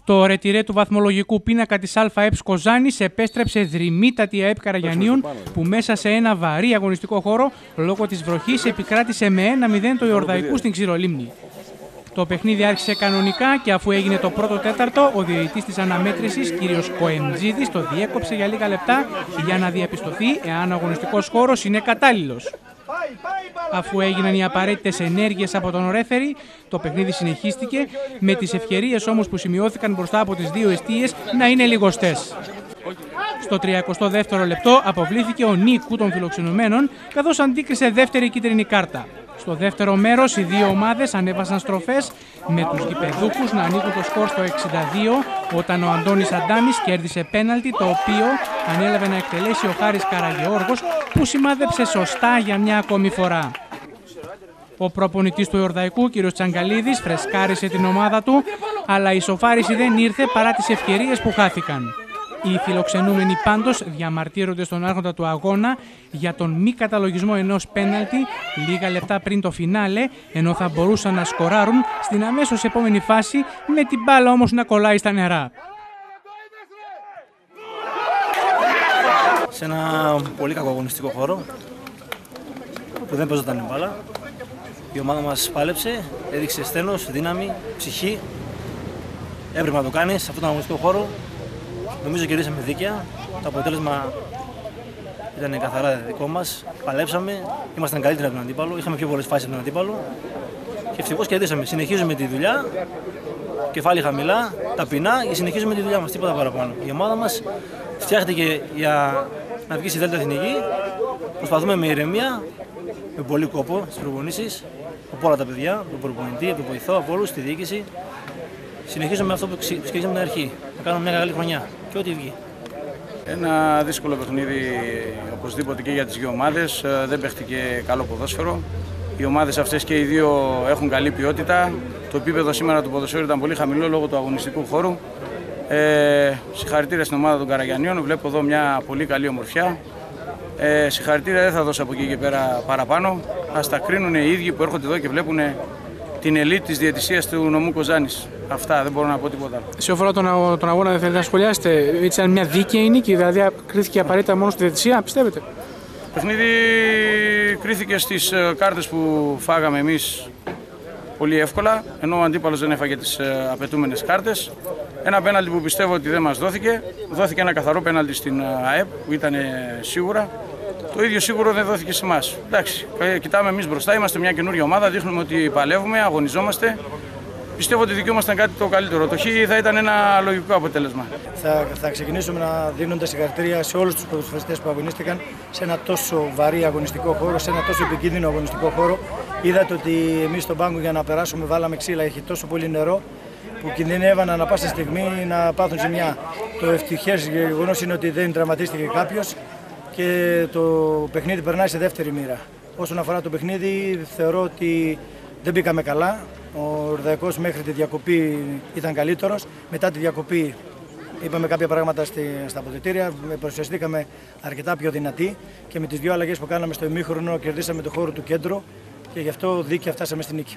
Στο ρετυρέ του βαθμολογικού πίνακα της ΑΕΠ Κοζάνης επέστρεψε δρυμύτατη ΑΕΠ Καραγιαννίων που μέσα σε ένα βαρύ αγωνιστικό χώρο λόγω της βροχής επικράτησε με 1-0 το Ιορδαϊκού στην Ξηρολίμνη. Το παιχνίδι άρχισε κανονικά και αφού έγινε το πρώτο τέταρτο, ο διαιτητής της αναμέτρησης, κ. Κοεμτζίδης, το διέκοψε για λίγα λεπτά για να διαπιστωθεί εάν ο αγωνιστικός χώρος είναι κατάλληλος. Αφού έγιναν οι απαραίτητες ενέργειες από τον ρέφερι, το παιχνίδι συνεχίστηκε, με τις ευκαιρίες όμως που σημειώθηκαν μπροστά από τις δύο εστίες να είναι λιγοστές. Στο 32ο λεπτό αποβλήθηκε ο Νίκου των φιλοξενουμένων, καθώς αντίκρισε δεύτερη κίτρινη κάρτα. Στο δεύτερο μέρος οι δύο ομάδες ανέβασαν στροφές, με τους γηπεδούχους να ανοίγουν το σκορ στο 62 όταν ο Αντώνης Αντάμης κέρδισε πέναλτι, το οποίο ανέλαβε να εκτελέσει ο Χάρης Καραγεώργος, που σημάδεψε σωστά για μια ακόμη φορά. Ο προπονητής του Ιορδαϊκού, κ. Τσαγκαλίδης, φρεσκάρισε την ομάδα του, αλλά η ισοφάριση δεν ήρθε παρά τις ευκαιρίες που χάθηκαν. Οι φιλοξενούμενοι πάντως διαμαρτύρονται στον άρχοντα του αγώνα για τον μη καταλογισμό ενός πέναλτι λίγα λεπτά πριν το φινάλε, ενώ θα μπορούσαν να σκοράρουν στην αμέσως επόμενη φάση, με την μπάλα όμως να κολλάει στα νερά. Σε ένα πολύ κακό αγωνιστικό χώρο που δεν παίζονταν η μπάλα, η ομάδα μας πάλεψε, έδειξε στένος, δύναμη, ψυχή. Έπρεπε να το κάνει σε αυτόν τον αγωνιστικό χώρο. Νομίζω κερδίσαμε δίκαια. Το αποτέλεσμα ήταν καθαρά δικό μας. Παλέψαμε, ήμασταν καλύτεροι από τον αντίπαλο, είχαμε πιο πολλές φάσεις από τον αντίπαλο και ευτυχώς κερδίσαμε. Συνεχίζουμε τη δουλειά, κεφάλι χαμηλά, ταπεινά και συνεχίζουμε τη δουλειά μας, τίποτα παραπάνω. Η ομάδα μας φτιάχτηκε για να βγει στη Δέλτα Εθνική. Προσπαθούμε με ηρεμία, με πολύ κόπο στις προπονήσεις, από όλα τα παιδιά, από τον προπονητή, από τον βοηθό, από όλους, τη διοίκηση. Συνεχίζουμε αυτό που ξεκινήσαμε την αρχή, να κάνουμε μια καλή χρονιά και ό,τι βγει. Ένα δύσκολο παιχνίδι οπωσδήποτε και για τις δύο ομάδες, δεν παίχτηκε καλό ποδόσφαιρο. Οι ομάδες αυτές και οι δύο έχουν καλή ποιότητα. Το επίπεδο σήμερα του ποδοσφαίρου ήταν πολύ χαμηλό λόγω του αγωνιστικού χώρου. Συγχαρητήρια στην ομάδα των Καραγιαννίων, βλέπω εδώ μια πολύ καλή ομορφιά. Συγχαρητήρια, δεν θα δώσω από εκεί και πέρα παραπάνω. Ας τα κρίνουν οι ίδιοι που έρχονται εδώ και βλέπουν την ελίτ της διαιτησίας του νομού Κοζάνης. Αυτά, δεν μπορώ να πω τίποτα. Σε αφορά τον αγώνα, δεν θέλετε να σχολιάσετε, ήταν μια δίκαιη νίκη, δηλαδή κρίθηκε απαραίτητα μόνο στη διαιτησία, πιστεύετε? Το παιχνίδι κρίθηκε στις κάρτες που φάγαμε εμείς πολύ εύκολα, ενώ ο αντίπαλος δεν έφαγε τις απαιτούμενες κάρτες. Ένα πέναλτι που πιστεύω ότι δεν μας δόθηκε. Δόθηκε ένα καθαρό πέναλτι στην ΑΕΠ που ήταν σίγουρα. Το ίδιο σίγουρο δεν δόθηκε σε εμάς. Εντάξει, κοιτάμε εμείς μπροστά, είμαστε μια καινούργια ομάδα, δείχνουμε ότι παλεύουμε, αγωνιζόμαστε. Πιστεύω ότι δικαιούμασταν κάτι το καλύτερο. Το χ θα ήταν ένα λογικό αποτέλεσμα. Θα ξεκινήσουμε να δίνοντας συγχαρητήρια σε όλους τους ποδοσφαιριστές που αγωνίστηκαν σε ένα τόσο βαρύ αγωνιστικό χώρο, σε ένα τόσο επικίνδυνο αγωνιστικό χώρο. Είδατε ότι εμείς στον πάγκο για να περάσουμε βάλαμε ξύλα, έχει τόσο πολύ νερό που κινδυνεύαν ανά πάσα στιγμή να πάθουν ζημιά. Το ευτυχές γεγονός είναι ότι δεν τραυματίστηκε κάποιος και το παιχνίδι περνάει σε δεύτερη μοίρα. Όσον αφορά το παιχνίδι, θεωρώ ότι δεν μπήκαμε καλά. Ο Ιορδαϊκός μέχρι τη διακοπή ήταν καλύτερος. Μετά τη διακοπή είπαμε κάποια πράγματα στα αποδυτήρια, παρουσιαστήκαμε αρκετά πιο δυνατοί και με τις δύο αλλαγές που κάναμε στο ημίχρονο κερδίσαμε το χώρο του κέντρου και γι' αυτό δίκαια φτάσαμε στη νίκη.